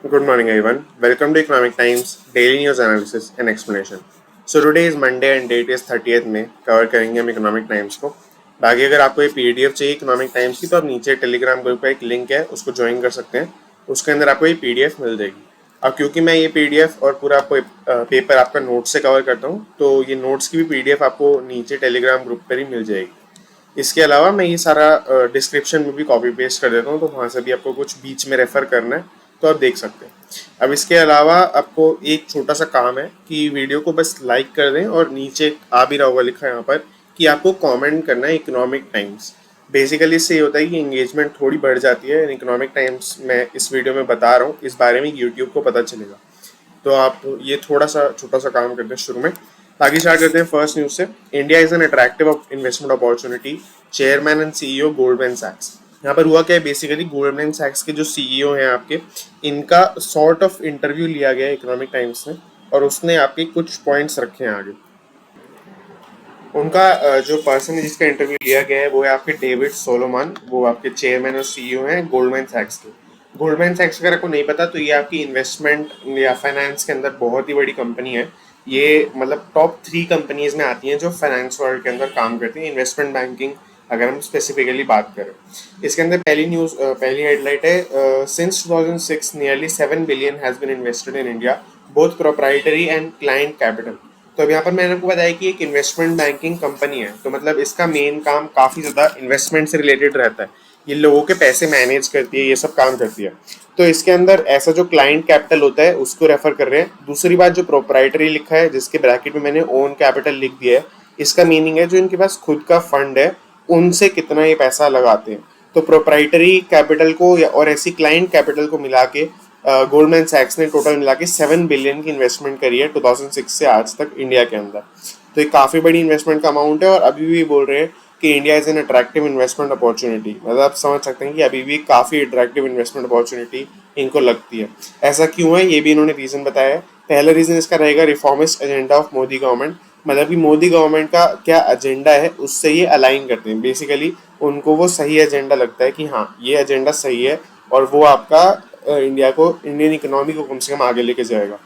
Good morning, everyone. Welcome to Economic Times Daily News Analysis and Explanation. So today is Monday and date is 30th May. Cover करेंगे हम economic times को. बाकी अगर आपको ये PDF चाहिए economic times की तो आप नीचे टेलीग्राम ग्रुप का एक लिंक है उसको ज्वाइन कर सकते हैं. उसके अंदर आपको ये पीडीएफ मिल जाएगी. अब क्योंकि मैं ये पीडीएफ और पूरा पेपर आपका नोट्स से कवर करता हूँ तो ये नोट्स की भी पीडीएफ आपको नीचे टेलीग्राम ग्रुप पर ही मिल जाएगी. इसके अलावा मैं ये सारा डिस्क्रिप्शन में भी कॉपी पेस्ट कर देता हूँ तो वहाँ से भी आपको कुछ बीच में रेफर करना है तो आप देख सकते हैं. अब इसके अलावा आपको एक छोटा सा काम है कि वीडियो को बस लाइक कर दें और नीचे आ भी रहा होगा लिखा है यहाँ पर कि आपको कमेंट करना है इकोनॉमिक टाइम्स. बेसिकली इससे ये होता है कि एंगेजमेंट थोड़ी बढ़ जाती है. इकोनॉमिक टाइम्स मैं इस वीडियो में बता रहा हूँ इस बारे में यूट्यूब को पता चलेगा. तो आप ये थोड़ा सा छोटा सा काम करते हैं शुरू में. बाकी स्टार्ट करते हैं फर्स्ट न्यूज से. India is an attractive investment opportunity. Chairman and CEO Goldman सैक्स. यहाँ पर हुआ क्या है बेसिकली गोल्डमैन सैक्स के जो सीईओ हैं आपके इनका सॉर्ट ऑफ इंटरव्यू लिया गया है इकोनॉमिक टाइम्स में और उसने आपके कुछ पॉइंट्स रखे हैं आगे. उनका जो पर्सन है जिसका इंटरव्यू लिया गया है वो है आपके डेविड सोलोमन. वो आपके चेयरमैन और सीईओ हैं गोल्डमैन सैक्स के. गोल्डमैन सैक्स अगर आपको नहीं पता तो ये आपकी इन्वेस्टमेंट या फाइनेंस के अंदर बहुत ही बड़ी कंपनी है. ये मतलब टॉप 3 कंपनीज में आती हैं जो फाइनेंस वर्ल्ड के अंदर काम करती हैं. इन्वेस्टमेंट बैंकिंग अगर हम स्पेसिफिकली बात करें. इसके अंदर पहली हेडलाइट है since 2006 nearly 7 billion has been invested in India both proprietary and client capital. तो अब यहाँ पर मैंने आपको बताया कि एक इन्वेस्टमेंट बैंकिंग कंपनी है तो मतलब इसका मेन काम काफ़ी ज़्यादा इन्वेस्टमेंट से रिलेटेड रहता है. ये लोगों के पैसे मैनेज करती है ये सब काम करती है. तो इसके अंदर ऐसा जो क्लाइंट कैपिटल होता है उसको रेफर कर रहे हैं. दूसरी बात जो प्रोप्राइटरी लिखा है जिसके ब्रैकेट में मैंने ओन कैपिटल लिख दिया है इसका मीनिंग है जो इनके पास खुद का फंड है उनसे कितना ये पैसा लगाते हैं. तो प्रोप्राइटरी कैपिटल को और ऐसी क्लाइंट कैपिटल को मिला के गोल्डमैन सैक्स ने टोटल मिला के 7 बिलियन की इन्वेस्टमेंट करी है 2006 से आज तक इंडिया के अंदर. तो ये काफ़ी बड़ी इन्वेस्टमेंट का अमाउंट है और अभी भी बोल रहे हैं कि India is an attractive investment opportunity. मतलब आप समझ सकते हैं कि अभी भी काफ़ी अट्रैक्टिव इन्वेस्टमेंट अपॉर्चुनिटी इनको लगती है. ऐसा क्यों है ये भी इन्होंने रीज़न बताया है. पहला रीज़न इसका रहेगा reformist agenda of Modi government. मतलब कि मोदी गवर्नमेंट का क्या एजेंडा है उससे ये अलाइन करते हैं. बेसिकली उनको वो सही एजेंडा लगता है कि हाँ ये एजेंडा सही है और वो आपका इंडिया को इंडियन इकोनॉमी को कम से कम आगे लेके जाएगा.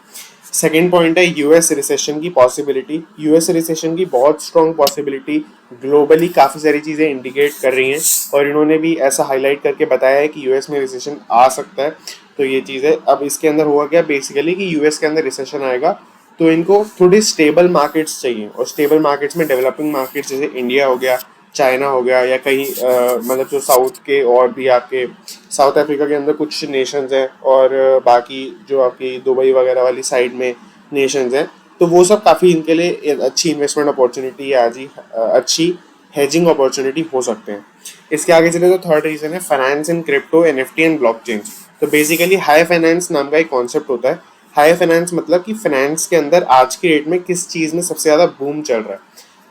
सेकेंड पॉइंट है यूएस रिसेशन की पॉसिबिलिटी. यूएस रिसेशन की बहुत स्ट्रॉन्ग पॉसिबिलिटी ग्लोबली काफ़ी सारी चीज़ें इंडिकेट कर रही हैं और इन्होंने भी ऐसा हाईलाइट करके बताया है कि यूएस में रिसेशन आ सकता है. तो ये चीज़ है. अब इसके अंदर हुआ क्या बेसिकली कि यूएस के अंदर रिसेशन आएगा तो इनको थोड़ी स्टेबल मार्केट्स चाहिए और स्टेबल मार्केट्स में डेवलपिंग मार्केट्स जैसे इंडिया हो गया चाइना हो गया या कहीं मतलब जो साउथ के और भी आपके साउथ अफ्रीका के अंदर कुछ नेशंस हैं और बाकी जो आपकी दुबई वगैरह वाली साइड में नेशंस हैं तो वो सब काफ़ी इनके लिए अच्छी इन्वेस्टमेंट अपॉर्चुनिटी है. आज ही अच्छी हेजिंग अपॉर्चुनिटी हो सकते हैं. इसके आगे चले तो थर्ड रीज़न है finance in crypto NFT and blockchain. तो बेसिकली हाई फाइनेंस नाम का एक कॉन्सेप्ट होता है. हाई फाइनेंस मतलब कि फाइनेंस के अंदर आज की डेट में किस चीज़ में सबसे ज़्यादा बूम चल रहा है.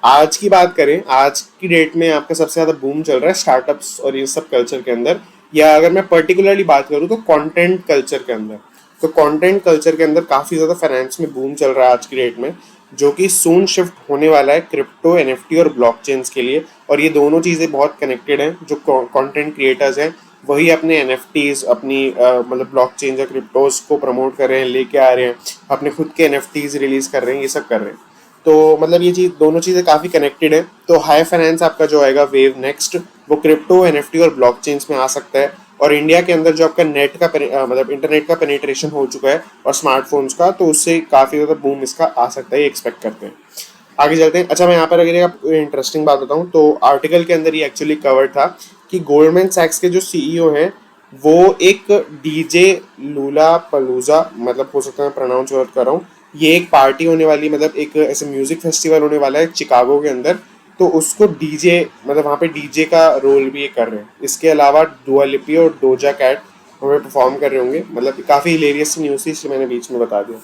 आज की बात करें आज की डेट में आपका सबसे ज़्यादा बूम चल रहा है स्टार्टअप्स और ये सब कल्चर के अंदर. या अगर मैं पर्टिकुलरली बात करूँ तो कंटेंट कल्चर के अंदर. तो कंटेंट कल्चर के अंदर काफ़ी ज़्यादा फाइनेंस में बूम चल रहा है आज की डेट में जो कि सून शिफ्ट होने वाला है क्रिप्टो एनएफटी और ब्लॉकचेन्स के लिए. और ये दोनों चीज़ें बहुत कनेक्टेड हैं. जो कंटेंट क्रिएटर्स हैं वही अपने एनएफटीज अपनी मतलब ब्लॉकचेन या क्रिप्टोज को प्रमोट कर रहे हैं लेके आ रहे हैं अपने खुद के एनएफटीज रिलीज कर रहे हैं ये सब कर रहे हैं. तो मतलब ये चीज़ दोनों चीज़ें काफ़ी कनेक्टेड है. तो हाई फाइनेंस आपका जो आएगा वेव नेक्स्ट वो क्रिप्टो एनएफटी और ब्लॉकचेन्स में आ सकता है. और इंडिया के अंदर जो आपका नेट का मतलब इंटरनेट का पेनिट्रेशन हो चुका है और स्मार्टफोन्स का तो उससे काफ़ी ज़्यादा बूम इसका आ सकता है ये एक्सपेक्ट करते हैं. आगे चलते हैं. अच्छा मैं यहाँ पर अगर आपको इंटरेस्टिंग बात बताऊँ तो आर्टिकल के अंदर ये एक्चुअली कवर्ड था कि गोल्डमैन सैक्स के जो सीईओ हैं वो एक डीजे लूला पलूजा मतलब हो सकता है मैं प्रोनाउंस गलत कर रहा हूँ. ये एक पार्टी होने वाली मतलब एक ऐसे म्यूजिक फेस्टिवल होने वाला है चिकागो के अंदर. तो उसको डीजे मतलब वहाँ पे डीजे का रोल भी ये कर रहे हैं. इसके अलावा डुआ लिपी और डोजा कैट वहाँ पे परफॉर्म कर रहे होंगे. मतलब काफ़ी हिलेरियस न्यूज़ थी इसलिए मैंने बीच में बता दिया.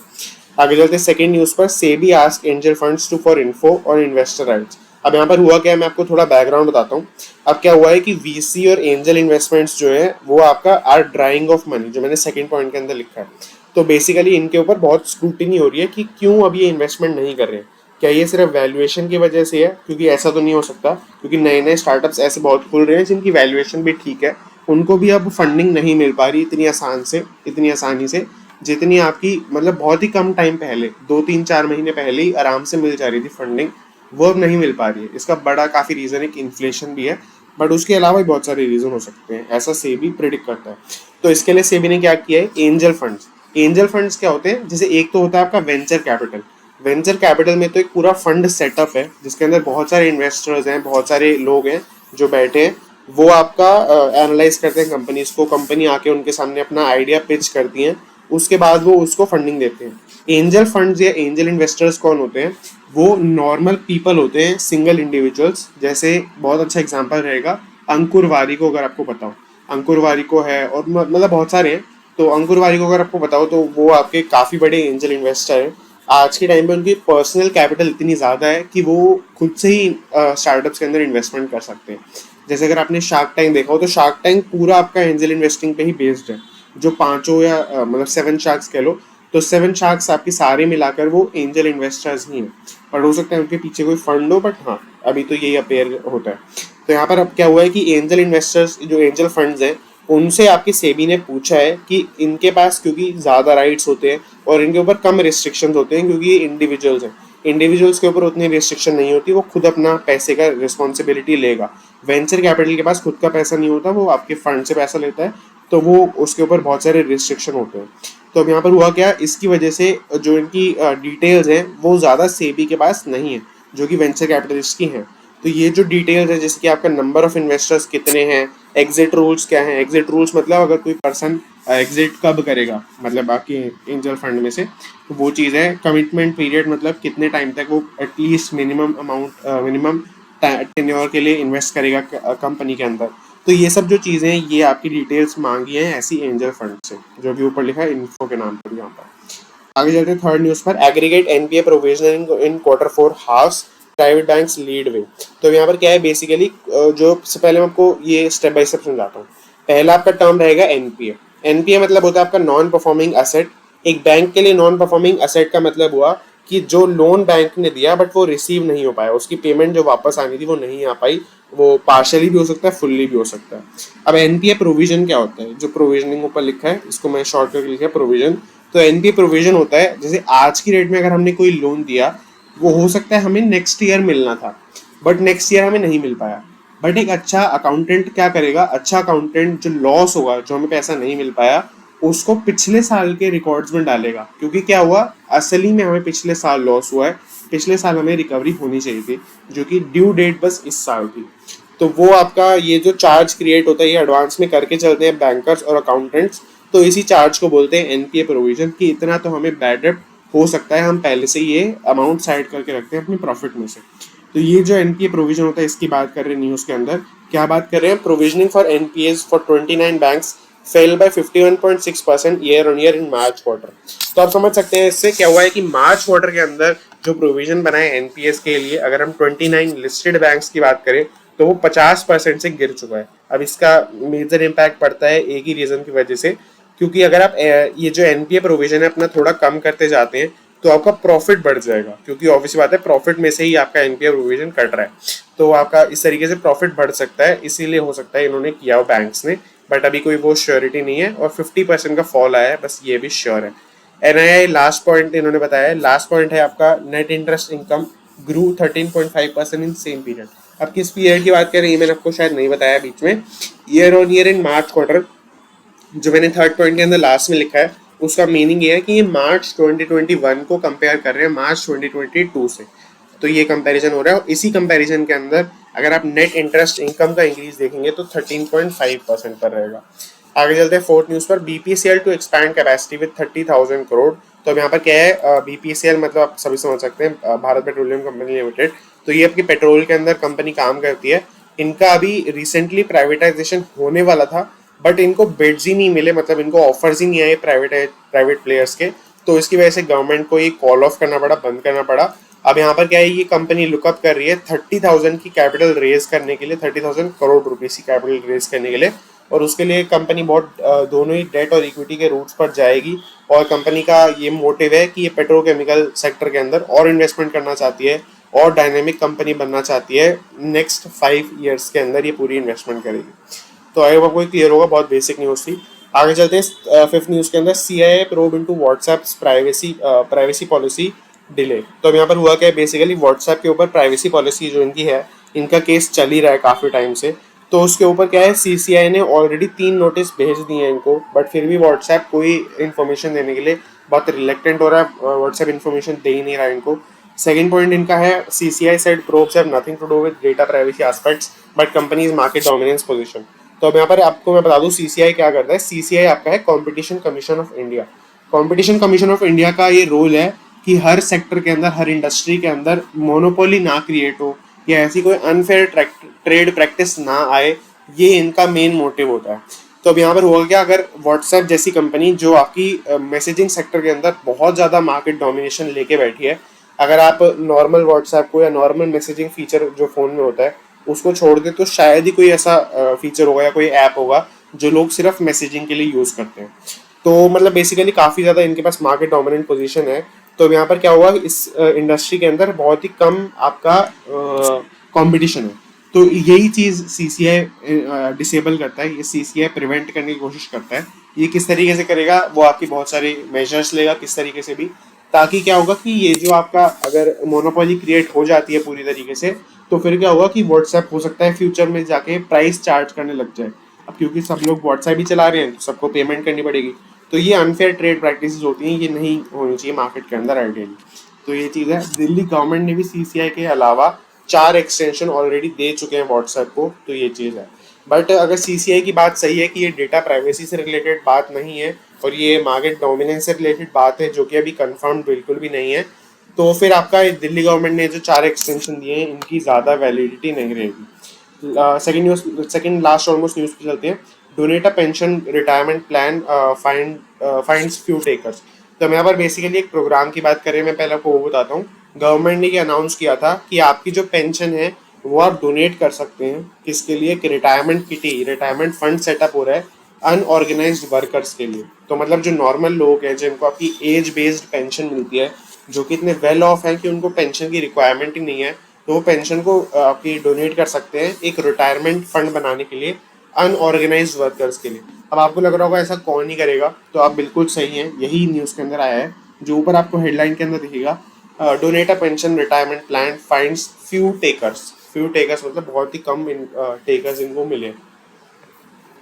आगे चलते हैं सेकेंड न्यूज़ पर. SEBI ask angel funds to for info और इन्वेस्टर राइट्स. अब यहाँ पर हुआ क्या है मैं आपको थोड़ा बैकग्राउंड बताता हूँ. अब क्या हुआ है कि वीसी और एंजल इन्वेस्टमेंट्स जो है वो आपका आर ड्राइंग ऑफ मनी जो मैंने सेकंड पॉइंट के अंदर लिखा है. तो बेसिकली इनके ऊपर बहुत स्क्रूटिनी हो रही है कि क्यों अब ये इन्वेस्टमेंट नहीं कर रहे हैं. क्या ये सिर्फ वैल्यूएशन की वजह से है क्योंकि ऐसा तो नहीं हो सकता क्योंकि नए नए स्टार्टअप्स ऐसे बहुत खुल रहे हैं जिनकी वैल्यूएशन भी ठीक है उनको भी अब फंडिंग नहीं मिल पा रही इतनी आसानी से जितनी आपकी मतलब बहुत ही कम टाइम पहले 2 3 4 महीने पहले ही आराम से मिल जा रही थी फंडिंग, वो अब नहीं मिल पा रही है। इसका बड़ा काफ़ी रीज़न एक इन्फ्लेशन भी है, बट उसके अलावा भी बहुत सारे रीज़न हो सकते हैं, ऐसा सेबी प्रिडिक्ट करता है। तो इसके लिए सेबी ने क्या किया है, एंजल फंड्स। एंजल फंड्स क्या होते हैं, जैसे एक तो होता है आपका वेंचर कैपिटल। वेंचर कैपिटल में तो एक पूरा फंड सेटअप है जिसके अंदर बहुत सारे इन्वेस्टर्स हैं, बहुत सारे लोग हैं जो बैठे हैं, वो आपका एनालाइज करते हैं कंपनीज को, कंपनी आके उनके सामने अपना आइडिया पिच करती हैं, उसके बाद वो उसको फंडिंग देते हैं। एंजल फंड्स या एंजल इन्वेस्टर्स कौन होते हैं, वो नॉर्मल पीपल होते हैं, सिंगल इंडिविजुअल्स। जैसे बहुत अच्छा एग्जांपल रहेगा अंकुर वारिको, अगर आपको पता हो, अंकुर वारिको है और मतलब बहुत सारे हैं। तो अंकुर वारिको अगर आपको बताओ तो वो आपके काफ़ी बड़े एंजल इन्वेस्टर हैं। आज के टाइम पे उनकी पर्सनल कैपिटल इतनी ज़्यादा है कि वो खुद से ही स्टार्टअप्स के अंदर इन्वेस्टमेंट कर सकते हैं। जैसे अगर आपने शार्क टैंक देखा हो तो शार्क टैंक पूरा आपका एंजल इन्वेस्टिंग पे ही बेस्ड है। जो पांचों या मतलब 7 शार्क्स कह लो, तो 7 शार्क्स आपके सारे मिलाकर वो एंजल इन्वेस्टर्स ही हैं। पर हो सकता है उनके पीछे कोई फंड हो, बट हाँ अभी तो यही अपेयर होता है। तो यहाँ पर अब क्या हुआ है कि एंजल इन्वेस्टर्स जो एंजल फंड्स हैं उनसे आपकी सेबी ने पूछा है कि इनके पास क्योंकि ज़्यादा राइट्स होते हैं और इनके ऊपर कम रिस्ट्रिक्शंस होते हैं, क्योंकि ये इंडिविजुअल्स हैं, इंडिविजुअल्स के ऊपर उतनी रिस्ट्रिक्शन नहीं होती, वो खुद अपना पैसे का रिस्पॉन्सिबिलिटी लेगा। वेंचर कैपिटल के पास खुद का पैसा नहीं होता, वो आपके फंड से पैसा लेता है, तो वो उसके ऊपर बहुत सारे रिस्ट्रिक्शन होते हैं। तो अब यहाँ पर हुआ क्या, इसकी वजह से जो इनकी डिटेल्स हैं वो ज़्यादा सेबी के पास नहीं है जो कि वेंचर कैपिटलिस्ट की हैं। तो ये जो डिटेल्स है, जैसे कि आपका नंबर ऑफ इन्वेस्टर्स कितने हैं, एग्जिट रूल्स क्या हैं, एग्जिट रूल्स मतलब अगर कोई पर्सन एग्जिट कब करेगा मतलब आपकी एंजल फंड में से, तो वो चीज़ है। कमिटमेंट पीरियड मतलब कितने टाइम तक वो एटलीस्ट मिनिमम टेन्योर के लिए इन्वेस्ट करेगा कंपनी के अंदर। तो ये सब जो चीज़ें हैं ये आपकी डिटेल्स मांगी हैं ऐसी एंजल फंड से, जो भी ऊपर लिखा है इन्फो के नाम पर यहाँ पर। आगे चलते हैं थर्ड न्यूज़ पर। Aggregate NPA provisioning in Q4 house private banks lead way. तो यहाँ पर क्या है बेसिकली, जो सबसे पहले मैं आपको ये स्टेप बाय स्टेप समझाता हूँ। पहला आपका टर्म रहेगा एनपीए। एनपीए मतलब होता है आपका नॉन परफॉर्मिंग एसेट। एक बैंक के लिए नॉन परफॉर्मिंग एसेट का मतलब हुआ कि जो लोन बैंक ने दिया बट वो रिसीव नहीं हो पाया, उसकी पेमेंट जो वापस आनी थी वो नहीं आ पाई, वो पार्शली भी हो सकता है, फुल्ली भी हो सकता है। अब एनपीए प्रोविजन क्या होता है, जो प्रोविजनिंग ऊपर लिखा है इसको मैं शॉर्ट करके लिखा है प्रोविजन। तो एनपीए प्रोविजन होता है, जैसे आज की डेट में अगर हमने कोई लोन दिया, वो हो सकता है हमें नेक्स्ट ईयर मिलना था बट नेक्स्ट ईयर हमें नहीं मिल पाया। बट एक अच्छा अकाउंटेंट क्या करेगा, अच्छा अकाउंटेंट जो लॉस होगा, जो हमें पैसा नहीं मिल पाया, उसको पिछले साल के रिकॉर्ड्स में डालेगा, क्योंकि क्या हुआ असली में हमें पिछले साल लॉस हुआ है, पिछले साल हमें रिकवरी होनी चाहिए थी, जो कि ड्यू डेट बस इस साल थी। तो वो आपका ये जो चार्ज क्रिएट होता है ये एडवांस में करके चलते हैं बैंकर्स और अकाउंटेंट्स। तो इसी चार्ज को बोलते हैं एनपीए प्रोविजन, कि इतना तो हमें बैड डेब्ट हो सकता है, हम पहले से ये अमाउंट साइड करके रखते हैं अपने प्रॉफिट में से। तो ये जो एनपीए प्रोविजन होता है इसकी बात कर रहे हैं न्यूज़ के अंदर। क्या बात कर रहे हैं, provisioning for NPS for 29 banks fell by 51.6% year on year in March quarter. तो आप समझ सकते हैं इससे क्या हुआ है कि मार्च क्वार्टर के अंदर जो प्रोविजन बनाए एनपीएस के लिए, अगर हम 29 लिस्टेड बैंक्स की बात करें तो वो 50% से गिर चुका है। अब इसका मेजर इम्पैक्ट पड़ता है एक ही रीजन की वजह से, क्योंकि अगर आप ये जो एनपीए प्रोविजन है अपना थोड़ा कम करते जाते हैं तो आपका प्रॉफिट बढ़ जाएगा, क्योंकि ऑब्वियस बात है प्रॉफिट में से ही आपका एनपीए प्रोविजन कट रहा है, तो आपका इस तरीके से प्रॉफिट बढ़ सकता है। इसीलिए हो सकता है इन्होंने किया हो बैंक्स ने, बट अभी कोई वो श्योरिटी नहीं है। और 50% का फॉल आया है, बस ये भी श्योर है। एनआईआई लास्ट पॉइंट इन्होंने बताया है, लास्ट पॉइंट है आपका net interest income grew 13.5% in same period. अब किस पीरियड की बात करें ये मैंने आपको शायद नहीं बताया बीच में, year on year in March quarter. जो मैंने थर्ड पॉइंट के अंदर लास्ट में लिखा है उसका मीनिंग ये है कि ये मार्च 2021 को कंपेयर कर रहे हैं मार्च 2022 से, तो ये कंपैरिजन हो रहा है। और इसी कंपैरिजन के अंदर अगर आप नेट इंटरेस्ट इनकम का इंक्रीज देखेंगे तो 13.5% पर रहेगा। आगे चलते हैं फोर्थ न्यूज़ पर। BPCL to expand capacity with 30,000 crore. तो अब यहाँ पर क्या है, बीपीसीएल मतलब आप सभी समझ सकते हैं, भारत पेट्रोलियम कंपनी लिमिटेड। तो ये आपकी पेट्रोल के अंदर कंपनी काम करती है। इनका अभी रिसेंटली प्राइवेटाइजेशन होने वाला था, बट इनको बिड्स ही नहीं मिले, मतलब इनको ऑफर्स ही नहीं आए प्राइवेट प्लेयर्स के, तो इसकी वजह से गवर्नमेंट को ये कॉल ऑफ करना पड़ा, बंद करना पड़ा। अब यहाँ पर क्या है, ये कंपनी लुकअप कर रही है 30,000 की कैपिटल रेज करने के लिए, 30,000 करोड़ रुपीस की कैपिटल रेज करने के लिए। और उसके लिए कंपनी बहुत दोनों ही डेट और इक्विटी के रूट्स पर जाएगी। और कंपनी का ये मोटिव है कि ये पेट्रोकेमिकल सेक्टर के अंदर और इन्वेस्टमेंट करना चाहती है और डायनेमिक कंपनी बनना चाहती है। नेक्स्ट 5 ईयर्स के अंदर ये पूरी इन्वेस्टमेंट करेगी। तो आई होप आपको क्लियर होगा, बहुत बेसिक न्यूज़ थी। आगे चलते हैं फिफ्थ न्यूज़ के अंदर, CIA probe into WhatsApp privacy policy delay. तो अब यहाँ पर हुआ क्या है, बेसिकली व्हाट्सएप के ऊपर प्राइवेसी पॉलिसी जो इनकी है, इनका केस चल ही रहा है काफ़ी टाइम से। तो उसके ऊपर क्या है, CCI ने ऑलरेडी 3 नोटिस भेज दिए हैं इनको, बट फिर भी व्हाट्सएप कोई इन्फॉर्मेशन देने के लिए बहुत रिलेक्टेंट हो रहा है, व्हाट्सएप इन्फॉर्मेशन दे ही नहीं रहा है इनको। सेकंड पॉइंट इनका है, CCI said probes have nothing to do with data privacy aspects but company's market dominance position। तो अब यहाँ पर आपको मैं बता दूं CCI क्या करता है। CCI आपका है competition commission of India. Competition commission of India का ये रोल है कि हर सेक्टर के अंदर, हर इंडस्ट्री के अंदर मोनोपोली ना क्रिएट हो या ऐसी कोई अनफेयर ट्रेड प्रैक्टिस ना आए, ये इनका मेन मोटिव होता है। तो अब यहाँ पर हुआ क्या, अगर व्हाट्सएप जैसी कंपनी जो आपकी मैसेजिंग सेक्टर के अंदर बहुत ज़्यादा मार्केट डोमिनेशन लेके बैठी है, अगर आप नॉर्मल व्हाट्सएप को या नॉर्मल मैसेजिंग फीचर जो फ़ोन में होता है उसको छोड़ दे, तो शायद ही कोई ऐसा फीचर होगा या कोई ऐप होगा जो लोग सिर्फ मैसेजिंग के लिए यूज़ करते हैं। तो मतलब बेसिकली काफ़ी ज़्यादा इनके पास मार्केट डोमिनेंट पोजीशन है। तो यहाँ पर क्या हुआ, इस इंडस्ट्री के अंदर बहुत ही कम आपका कंपटीशन है। तो यही चीज़ CCI डिसेबल करता है, ये CCI प्रिवेंट करने की कोशिश करता है। ये किस तरीके से करेगा, वो आपकी बहुत सारे मेजर्स लेगा किस तरीके से भी, ताकि क्या होगा कि ये जो आपका अगर मोनोपोली क्रिएट हो जाती है पूरी तरीके से, तो फिर क्या होगा कि व्हाट्सएप हो सकता है फ्यूचर में जाके प्राइस चार्ज करने लग जाए। अब क्योंकि सब लोग व्हाट्सएप ही चला रहे हैं तो सबको पेमेंट करनी पड़ेगी। तो ये अनफेयर ट्रेड प्रैक्टिसेस होती हैं, ये नहीं होनी चाहिए मार्केट के अंदर आइडियली। तो ये चीज़ है। दिल्ली गवर्नमेंट ने भी CCI के अलावा 4 एक्सटेंशन ऑलरेडी दे चुके हैं व्हाट्सएप को, तो ये चीज़ है। बट अगर CCI की बात सही है कि ये डेटा प्राइवेसी से रिलेटेड बात नहीं है और ये मार्केट डोमिनेंस से रिलेटेड बात है, जो कि अभी कंफर्म बिल्कुल भी नहीं है, तो फिर आपका दिल्ली गवर्नमेंट ने जो 4 एक्सटेंशन दिए हैं इनकी ज़्यादा वैलिडिटी नहीं रहेगी। सेकंड लास्ट ऑलमोस्ट न्यूज़ पे चलते हैं। Donate a pension retirement plan finds few takers. तो हम यहाँ पर बेसिकली एक प्रोग्राम की बात करें, मैं पहले आपको वो बताता हूँ। गवर्नमेंट ने ये अनाउंस किया था कि आपकी जो पेंशन है वो आप डोनेट कर सकते हैं, किसके लिए, कि retirement kitty, retirement fund setup हो रहा है अनऑर्गेनाइज्ड वर्कर्स के लिए। तो मतलब जो नॉर्मल लोग हैं जिनको आपकी एज बेस्ड पेंशन मिलती है, जो कि इतने वेल ऑफ हैं कि उनको पेंशन की रिक्वायरमेंट ही नहीं है, तो वो पेंशन को आपकी डोनेट कर सकते हैं एक रिटायरमेंट फंड बनाने के लिए अनऑर्गेनाइज्ड वर्कर्स के लिए। अब आपको लग रहा होगा ऐसा कौन ही करेगा, तो आप बिल्कुल सही हैं, यही न्यूज़ के अंदर आया है। जो ऊपर आपको हेडलाइन के अंदर दिखेगा, donate a pension retirement plan finds few takers. Few takers मतलब बहुत ही कम टेकर्स इनको मिले।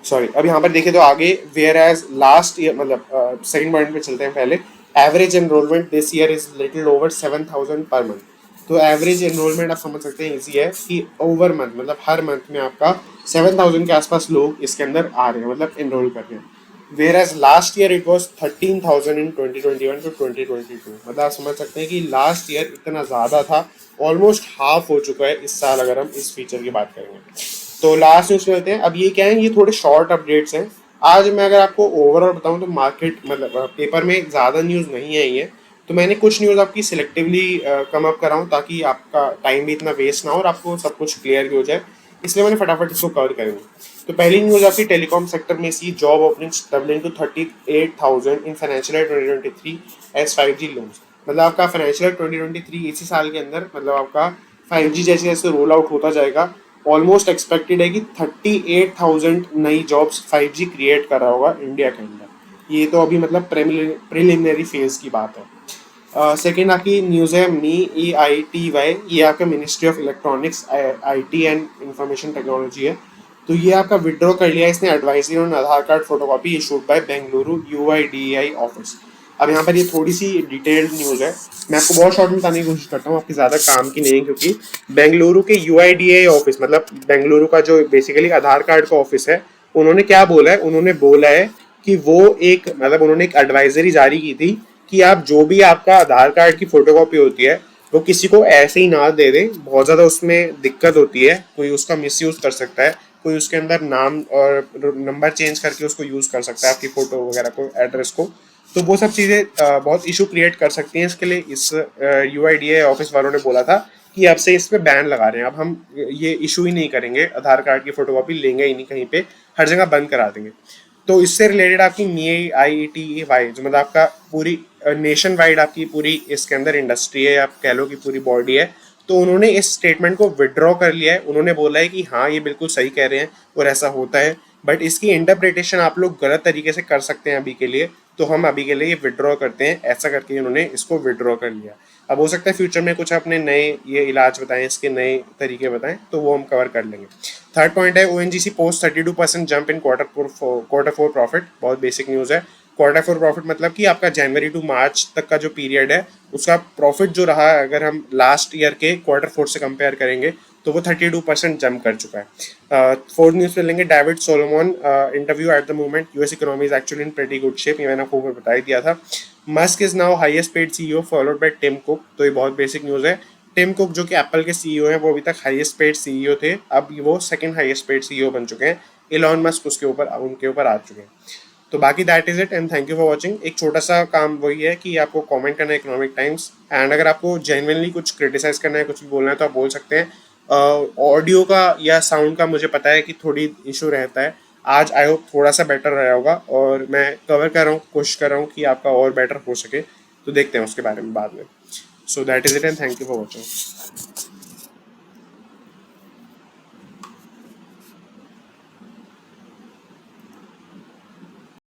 सॉरी, अब यहाँ पर देखें तो आगे वेयर एज लास्ट ईयर, मतलब सेकंड पॉइंट पे चलते हैं पहले। Average enrolment this year is little over 7,000 per month. तो एवरेज एनरोलमेंट आप समझ सकते हैं इजी है कि ओवर मंथ मतलब हर मंथ में आपका 7,000 के आसपास लोग इसके अंदर आ रहे हैं, मतलब एनरोल कर रहे हैं। Where as last year it was 13,000 in 2021 to 2022। मतलब आप समझ सकते हैं कि लास्ट ईयर इतना ज़्यादा था, ऑलमोस्ट हाफ हो चुका है इस साल अगर हम इस फीचर की बात करेंगे। तो लास्ट न्यूज़ में लेते हैं। अब ये क्या है, ये थोड़े शॉर्ट अपडेट्स हैं। आज मैं अगर आपको ओवरऑल बताऊं तो मार्केट मतलब पेपर में ज़्यादा न्यूज़ नहीं आई है, तो मैंने कुछ न्यूज़ आपकी सिलेक्टिवली कम अप कराऊँ ताकि आपका टाइम भी इतना वेस्ट ना हो और आपको सब कुछ क्लियर भी हो जाए, इसलिए मैंने फटाफट इसको कवर करेंगे। तो पहली न्यूज़ आपकी टेलीकॉम सेक्टर में सी, job openings doubling to 38,000 in financial year 2023 as 5G loans. मतलब आपका फाइनेंशियल ईयर 2023 इसी साल के अंदर मतलब आपका 5G जैसे जैसे रोल आउट होता जाएगा, ऑलमोस्ट एक्सपेक्टेड है कि 38,000 नई जॉब्स 5G क्रिएट कर रहा होगा इंडिया के अंदर। ये तो अभी मतलब प्रिलिमिनरी फेज की बात है। सेकेंड आपकी न्यूज़ है MEITY, ये आपका ministry of electronics IT and information technology है। तो ये आपका विड्रॉ कर लिया इसने advisory on Aadhaar card photocopy issued by Bengaluru UIDAI office. अब यहाँ पर ये थोड़ी सी डिटेल्ड न्यूज़ है, मैं आपको बहुत शॉर्ट में बताने की कोशिश करता हूँ, आपकी ज़्यादा काम की नहीं है, क्योंकि बेंगलुरु के UIDAI ऑफिस मतलब बेंगलुरु का जो बेसिकली आधार कार्ड का ऑफिस है, उन्होंने क्या बोला है, उन्होंने बोला है कि वो एक मतलब उन्होंने एक एडवाइजरी जारी की थी कि आप जो भी आपका आधार कार्ड की फोटोकॉपी होती है वो किसी को ऐसे ही ना दे दें, बहुत ज़्यादा उसमें दिक्कत होती है, कोई उसका मिसयूज़ कर सकता है, कोई उसके अंदर नाम और नंबर चेंज करके उसको यूज़ कर सकता है आपकी फ़ोटो वगैरह को, एड्रेस को। तो वो सब चीज़ें बहुत इशू क्रिएट कर सकती हैं। इसके लिए इस UIDAI ऑफिस वालों ने बोला था कि अब से इस पे बैन लगा रहे हैं, अब हम ये इशू ही नहीं करेंगे, आधार कार्ड की फोटोकॉपी लेंगे ही नहीं कहीं पे, हर जगह बंद करा देंगे। तो इससे रिलेटेड आपकी MEITY जो मतलब आपका पूरी नेशन वाइड आपकी पूरी इसके अंदर इंडस्ट्री है, आप कह लो कि पूरी बॉडी है, तो उन्होंने इस स्टेटमेंट को विड्रॉ कर लिया है। उन्होंने बोला है कि हाँ ये बिल्कुल सही कह रहे हैं और ऐसा होता है बट इसकी इंटरप्रिटेशन आप लोग गलत तरीके से कर सकते हैं अभी के लिए, तो हम अभी के लिए ये विड्रॉ करते हैं, ऐसा करके इन्होंने इसको विड्रॉ कर लिया। अब हो सकता है फ्यूचर में कुछ अपने नए ये इलाज बताएं, इसके नए तरीके बताएं, तो वो हम कवर कर लेंगे। थर्ड पॉइंट है ONGC post 32% jump in quarter four profit. बहुत बेसिक न्यूज़ है। क्वार्टर फोर प्रॉफिट मतलब कि आपका जनवरी टू मार्च तक का जो पीरियड है उसका प्रॉफिट जो रहा है, अगर हम लास्ट ईयर के क्वार्टर फोर से कंपेयर करेंगे तो वो 32% जंप कर चुका है। फोर्थ न्यूज़ पे लेंगे David Solomon interview at the moment US economy is actually in pretty good shape. ये मैंने आपको बता ही दिया था। Musk is now highest paid CEO followed by Tim Cook. तो ये बहुत बेसिक न्यूज़ है। टिम कुक जो कि एप्पल के सीईओ हैं, वो अभी तक हाईएस्ट पेड सीईओ थे, अब वो सेकंड हाईएस्ट पेड सीईओ बन चुके हैं। इलॉन मस्क उनके ऊपर आ चुके हैं। तो बाकी that is it and thank you for watching. एक छोटा सा काम वही है कि आपको कमेंट करना है इकोनॉमिक टाइम्स, एंड अगर आपको जेन्युइनली कुछ क्रिटिसाइज करना है, कुछ भी बोलना है, तो आप बोल सकते हैं। ऑडियो का या साउंड का मुझे पता है कि थोड़ी इशू रहता है। आज आई होप थोड़ा सा बेटर रहा होगा, और मैं कवर कर रहा हूँ, कोशिश कर रहा हूँ कि आपका और बेटर हो सके। तो देखते हैं उसके बारे में बाद में। So that is it and thank you for watching.